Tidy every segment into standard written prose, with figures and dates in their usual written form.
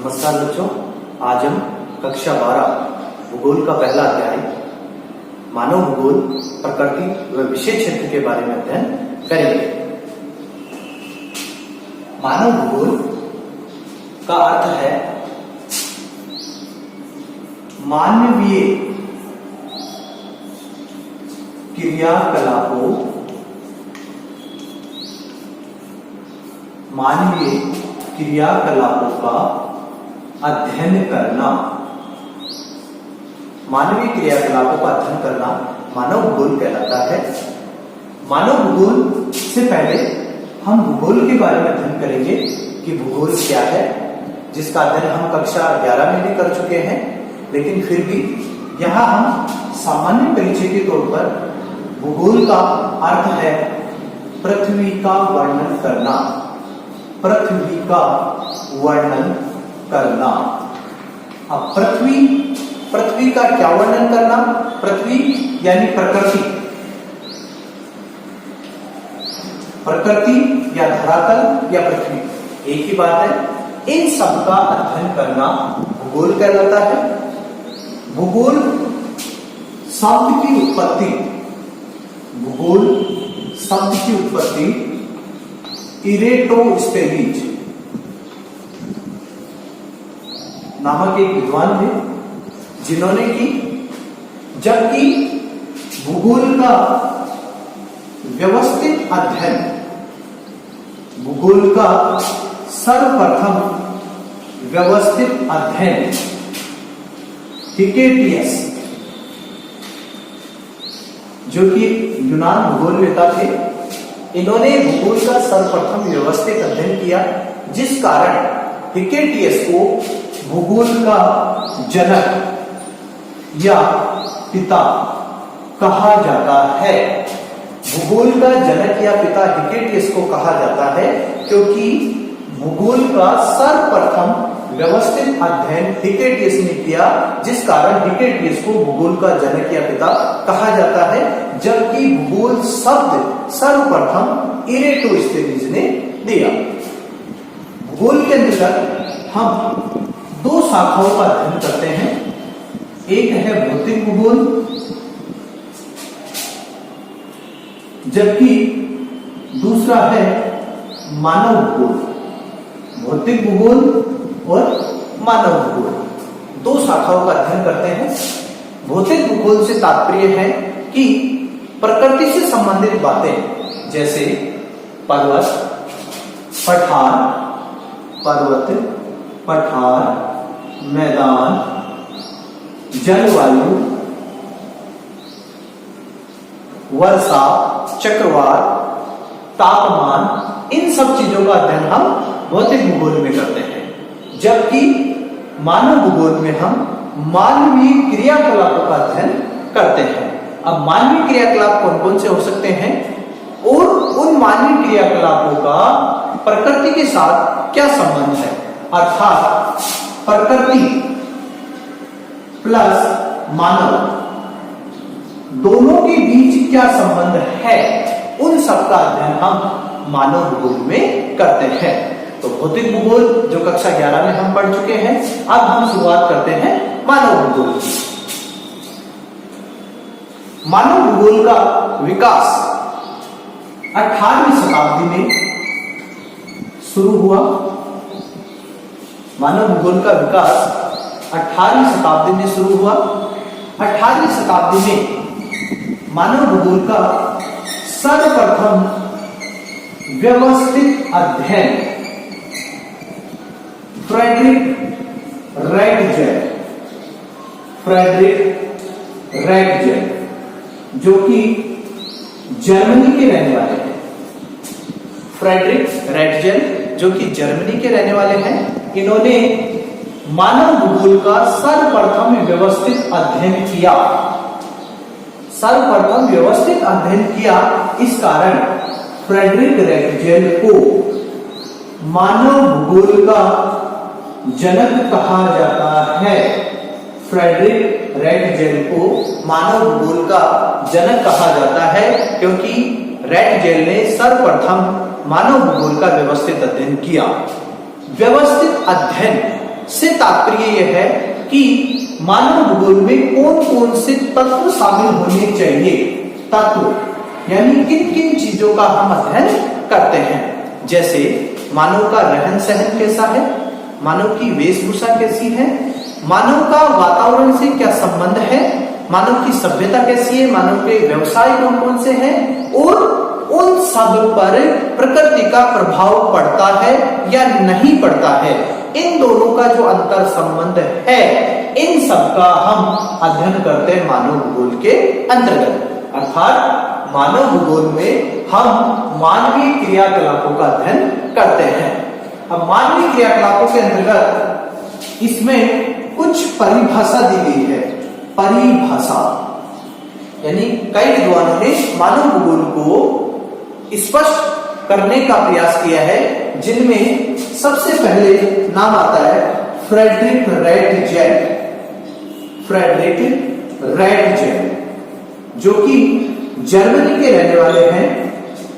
नमस्कार बच्चों, आज हम कक्षा 12 भूगोल का पहला अध्याय मानव भूगोल प्रकृति व विषय क्षेत्र के बारे में अध्ययन करेंगे। मानव भूगोल का अर्थ है मानवीय क्रियाकलापों का अध्ययन करना। मानवीय क्रियाकलापों का अध्ययन करना मानव भूगोल कहलाता है। मानव भूगोल से पहले हम भूगोल के बारे में अध्ययन करेंगे कि भूगोल क्या है, जिसका अध्ययन हम कक्षा 11 में भी कर चुके हैं, लेकिन फिर भी यहाँ हम सामान्य परिचय के तौर पर भूगोल का अर्थ है पृथ्वी का वर्णन करना। पृथ्वी का वर्णन करना। अब पृथ्वी का क्या वर्णन करना? पृथ्वी यानी प्रकृति या धरातल या पृथ्वी एक ही बात है। इन सब का अध्ययन करना भूगोल कहलाता है। भूगोल शब्द की उत्पत्ति इरेटोस्टेलीज नामक एक विद्वान थे, जिन्होंने की, जबकि भूगोल का व्यवस्थित अध्ययन, भूगोल का सर्वप्रथम व्यवस्थित अध्ययन हिकेटियस, जो कि यूनान भूगोलवेता थे, इन्होंने भूगोल का सर्वप्रथम व्यवस्थित अध्ययन किया, जिस कारण हिकेटियस को भूगोल का जनक या पिता कहा जाता है। भूगोल का जनक या पिता हिकेटियस को कहा जाता है क्योंकि भूगोल का सर्वप्रथम व्यवस्थित अध्ययन हिकेटियस ने किया, जिस कारण हिकेटियस को भूगोल का जनक या पिता कहा जाता है। जबकि भूगोल शब्द सर्वप्रथम इरेटोस्टेलीज ने दिया। भूगोल के अंतर्गत हम दो शाखाओं का अध्ययन करते हैं। एक है भौतिक भूगोल, जबकि दूसरा है मानव भूगोल। भौतिक भूगोल और मानव भूगोल दो शाखाओं का अध्ययन करते हैं। भौतिक भूगोल से तात्पर्य है कि प्रकृति से संबंधित बातें, जैसे पठार, मैदान, जलवायु, वर्षा, चक्रवात, तापमान, इन सब चीजों का अध्ययन हम भौतिक भूगोल में करते हैं। जबकि मानव भूगोल में हम मानवीय क्रियाकलापों का अध्ययन करते हैं। अब मानवीय क्रियाकलाप कौन कौन से हो सकते हैं और उन मानवीय क्रियाकलापों का प्रकृति के साथ क्या संबंध है, अर्थात प्रकृति प्लस मानव दोनों के बीच क्या संबंध है, उन सब का अध्ययन हम मानव भूगोल में करते हैं। तो भौतिक भूगोल जो कक्षा 11 में हम पढ़ चुके हैं, अब हम शुरुआत करते हैं मानव भूगोल की। मानव भूगोल का विकास 18वीं शताब्दी में शुरू हुआ। मानव भूगोल का विकास 18वीं शताब्दी में शुरू हुआ। 18वीं शताब्दी में मानव भूगोल का सर्वप्रथम व्यवस्थित अध्ययन फ्रेडरिक रैटजेल, जो कि जर्मनी के रहने वाले हैं। फ्रेडरिक रैटजेल जो कि जर्मनी के रहने वाले हैं, इन्होंने मानव भूगोल का सर्वप्रथम व्यवस्थित अध्ययन किया। इस कारण फ्रेडरिक रैटजेल को मानव भूगोल का जनक कहा जाता है। फ्रेडरिक रैटजेल को मानव भूगोल का जनक कहा जाता है क्योंकि रैटजेल ने सर्वप्रथम मानव भूगोल का व्यवस्थित अध्ययन किया। व्यवस्थित अध्ययन से तात्पर्य यह है कि मानव भूगोल में कौन कौन से तत्व शामिल होने चाहिए। तत्व यानी किन किन चीजों का हम अध्ययन करते हैं, जैसे मानव का रहन सहन कैसा है, मानव की वेशभूषा कैसी है, मानव का वातावरण से क्या संबंध है, मानव की सभ्यता कैसी है, मानव के व्यवसाय कौन कौन से हैं, और उन सब पर प्रकृति का प्रभाव पड़ता है या नहीं पड़ता है। इन दोनों का जो अंतर संबंध है, इन सब का हम अध्ययन करते हैं मानव भूगोल के अंतर्गत। अर्थात मानव भूगोल में हम मानवीय क्रियाकलापों का अध्ययन करते हैं। अब मानवीय क्रियाकलापों के अंतर्गत इसमें कुछ परिभाषा दी गई है। परिभाषा यानी कई विद्वानों ने मानव भूगोल को स्पष्ट करने का प्रयास किया है, जिनमें सबसे पहले नाम आता है फ्रेडरिक रैटजेल। फ्रेडरिक रैटजेल जो कि जर्मनी के रहने वाले हैं।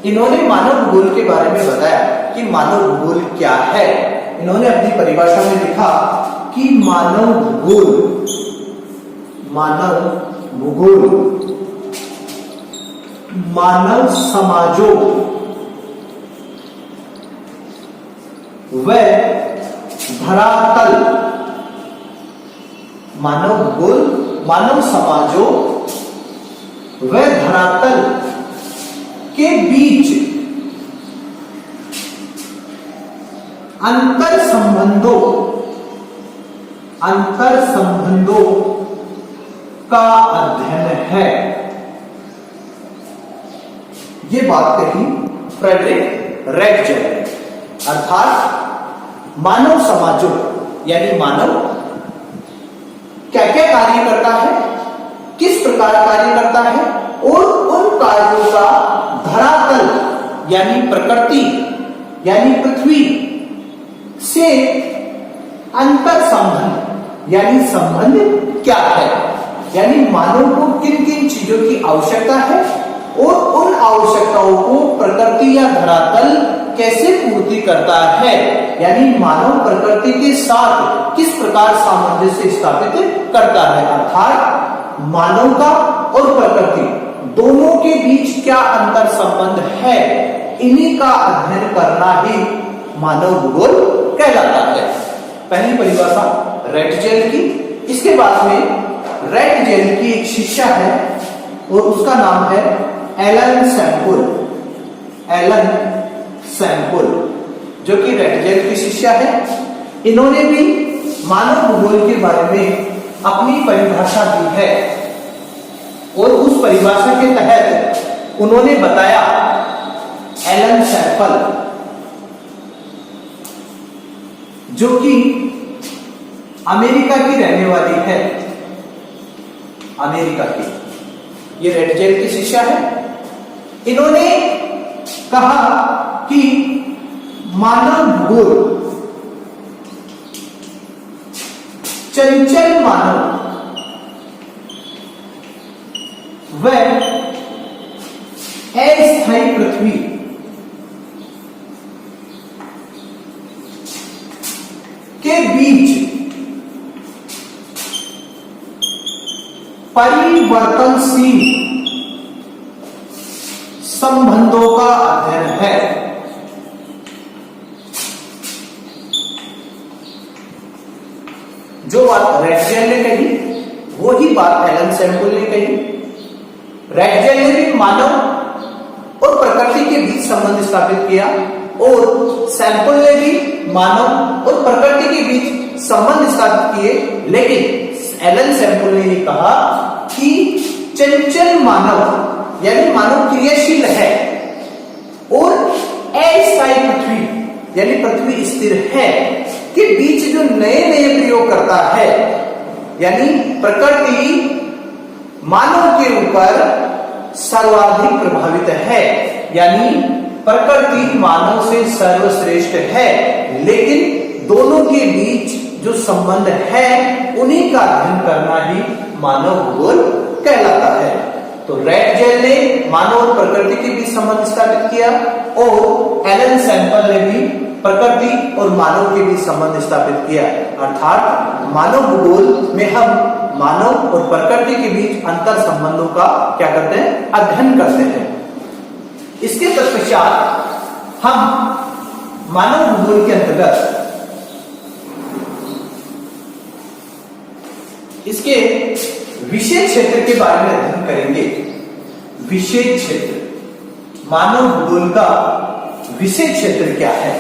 इन्होंने मानव भूगोल के बारे में बताया कि मानव भूगोल क्या है। इन्होंने अपनी परिभाषा में लिखा कि मानव भूगोल मानव समाजों व धरातल, मानव भूगोल मानव समाजों व धरातल के बीच अंतर संबंधों का अध्ययन है। ये बात कही फ्रेडरिक रैटजेल ने। अर्थात मानव समाजों यानी मानव क्या क्या कार्य करता है, किस प्रकार कार्य करता है, और उन कार्यों का धरातल यानी प्रकृति यानी पृथ्वी से अंतर संबंध यानी संबंध क्या है, यानी मानव को किन किन चीजों की आवश्यकता है और उन आवश्यकताओं को प्रकृति या धरातल कैसे पूर्ति करता है, यानी मानव प्रकृति के साथ किस प्रकार सामंजस्य स्थापित करता है। अर्थात मानव का और प्रकृति दोनों के बीच क्या अंतर संबंध है, इन्हीं का अध्ययन करना ही मानव भूगोल कहलाता है। पहली परिभाषा रैटजेल की। इसके बाद में रैटजेल की एक शिष्या है और उसका नाम है एलन सैम्पुल। एलन सैम्पुल जो कि रैटजेल की शिष्या है। इन्होंने भी मानव भूगोल के बारे में अपनी परिभाषा दी है और उस परिभाषा के तहत उन्होंने बताया, एलन सैम्पल जो कि अमेरिका की रहने वाली है, अमेरिका की, ये रैटजेल की शिष्या है। इन्होंने कहा कि मानव भूगोल चंचल मानव व अस्थायी पृथ्वी के बीच परिवर्तनशील संबंधों का अध्ययन है। जो बात रैटजेल ने कही वही बात एलन सैम्पुल ने कही। रैटजेल ने भी मानव और प्रकृति के बीच संबंध स्थापित किया और सैम्पुल ने भी मानव और प्रकृति के बीच संबंध स्थापित किए, लेकिन एलन सैम्पुल ने ये कहा कि चंचल मानव यानी मानव क्रियाशील है और अस्थायी पृथ्वी यानी पृथ्वी स्थिर है के बीच जो नए नए प्रयोग करता है, यानी प्रकृति मानव के ऊपर सर्वाधिक प्रभावित है, यानी प्रकृति मानव से सर्वश्रेष्ठ है, लेकिन दोनों के बीच जो संबंध है उन्हीं का अध्ययन करना ही मानव भूगोल कहलाता है। तो रैटजेल ने मानव और प्रकृति के बीच संबंध स्थापित किया और एलन सैम्पल ने भी प्रकृति और मानव के बीच संबंध स्थापित किया। अर्थात मानव भूगोल में हम मानव और प्रकृति के बीच अंतर संबंधों का क्या करते हैं, अध्ययन करते हैं। इसके तत्पश्चात हम मानव भूगोल के अंतर्गत इसके विषय क्षेत्र के बारे में अध्ययन करेंगे। विषय क्षेत्र, मानव भूगोल का विषय क्षेत्र क्या है?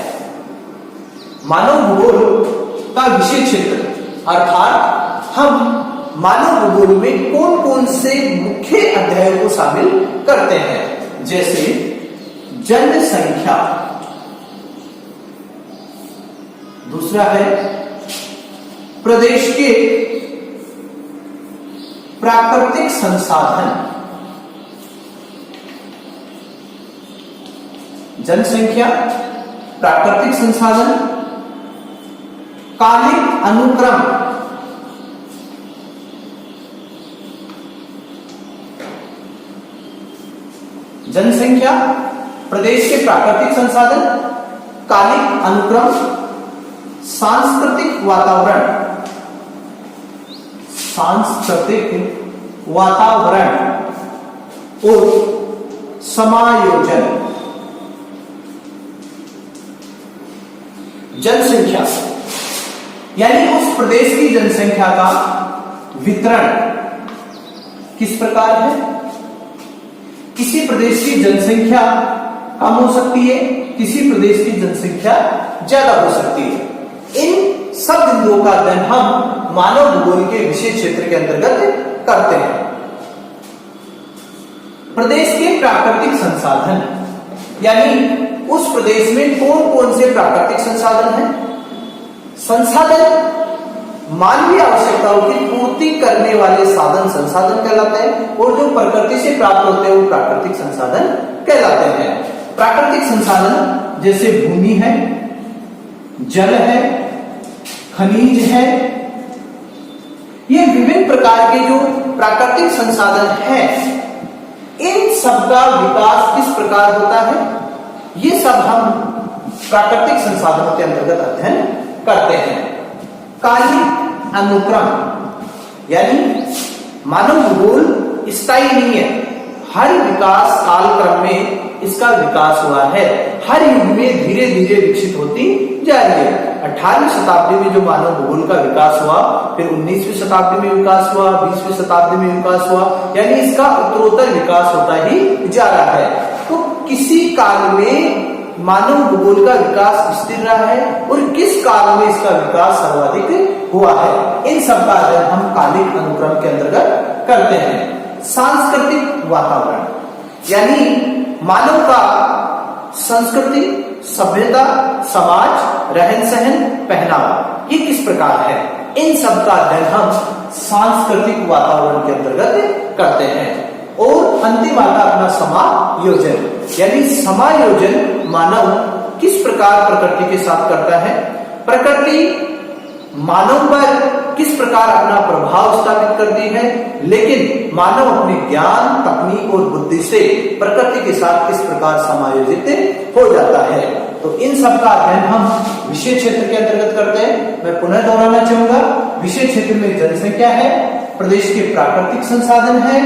मानव भूगोल का विषय क्षेत्र अर्थात हम मानव भूगोल में कौन कौन से मुख्य अध्यायों को शामिल करते हैं, जैसे जनसंख्या, दूसरा है प्रदेश के प्राकृतिक संसाधन, जनसंख्या, प्राकृतिक संसाधन, कालिक अनुक्रम, जनसंख्या, प्रदेश के प्राकृतिक संसाधन, कालिक अनुक्रम, सांस्कृतिक वातावरण, सांस्कृतिक वातावरण और समायोजन। जनसंख्या यानी उस प्रदेश की जनसंख्या का वितरण किस प्रकार है। किसी प्रदेश की जनसंख्या कम हो सकती है, किसी प्रदेश की जनसंख्या ज्यादा हो सकती है। इन सब बिंदुओं का अध्ययन हम मानव भूगोल के विषय क्षेत्र के अंतर्गत करते हैं। प्रदेश के प्राकृतिक संसाधन यानी उस प्रदेश में कौन कौन से प्राकृतिक संसाधन हैं। संसाधन मानवीय आवश्यकताओं की पूर्ति करने वाले साधन संसाधन कहलाते हैं और जो प्रकृति से प्राप्त होते हैं वो प्राकृतिक संसाधन कहलाते हैं। प्राकृतिक संसाधन जैसे भूमि है, जल है, खनिज है, ये विभिन्न प्रकार के जो प्राकृतिक संसाधन हैं, इन सब का विकास किस प्रकार होता है, ये सब हम प्राकृतिक संसाधनों के अंतर्गत अध्ययन करते हैं। कालिक अनुक्रम यानी मानव भूगोल स्थायी नहीं है, हर विकास कालक्रम में इसका विकास हुआ है, हर युग में धीरे धीरे विकसित होती जा रही है। 18वीं शताब्दी में जो मानव भूगोल का विकास हुआ, फिर 19वीं शताब्दी में विकास हुआ, 20वीं शताब्दी में विकास हुआ, यानी इसका उत्तरोत्तर विकास होता ही जा रहा है। तो किसी काल में मानव भूगोल का विकास स्थिर रहा है और किस काल में इसका विकास सर्वाधिक हुआ है, इन सब का अध्ययन हम कालिक अनुक्रम के अंतर्गत करते हैं। सांस्कृतिक वातावरण यानी मानव का संस्कृति, सभ्यता, समाज, रहन सहन, पहनावा ये किस प्रकार है, इन सब का अध्ययन हम सांस्कृतिक वातावरण के अंतर्गत करते हैं। और अंतिम आता अपना समायोजन यानी समायोजन मानव किस प्रकार प्रकृति के साथ करता है, प्रकृति मानव पर किस प्रकार अपना प्रभाव स्थापित करती है, लेकिन मानव अपने ज्ञान, तकनीक और बुद्धि से प्रकृति के साथ किस प्रकार समायोजित हो जाता है। तो इन सब का अध्ययन हम विषय क्षेत्र के अंतर्गत करते हैं। मैं पुनः दोहराना चाहूंगा, विषय क्षेत्र में जनसंख्या है, प्रदेश के प्राकृतिक संसाधन है,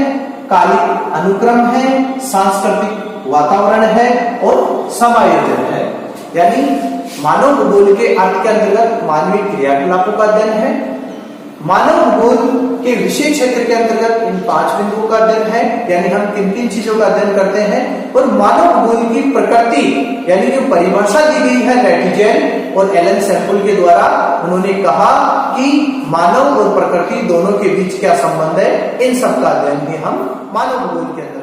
कालिक अनुक्रम है, सांस्कृतिक वातावरण है और समायोजन है। यानी मानव भूगोल के अर्थ के अंतर्गत मानवीय क्रियाकलापों का अध्ययन है। मानव भूगोल के विषय क्षेत्र के अंतर्गत इन 5 बिंदुओं का अध्ययन है, यानी हम किन किन चीजों का अध्ययन करते हैं। और मानव भूगोल की प्रकृति यानी जो परिभाषा दी गई है लेटिजेन और एलन सैम्पल के द्वारा, उन्होंने कहा कि मानव और प्रकृति दोनों के बीच क्या संबंध है, इन सब का अध्ययन भी हम मानव भूगोल के अंदर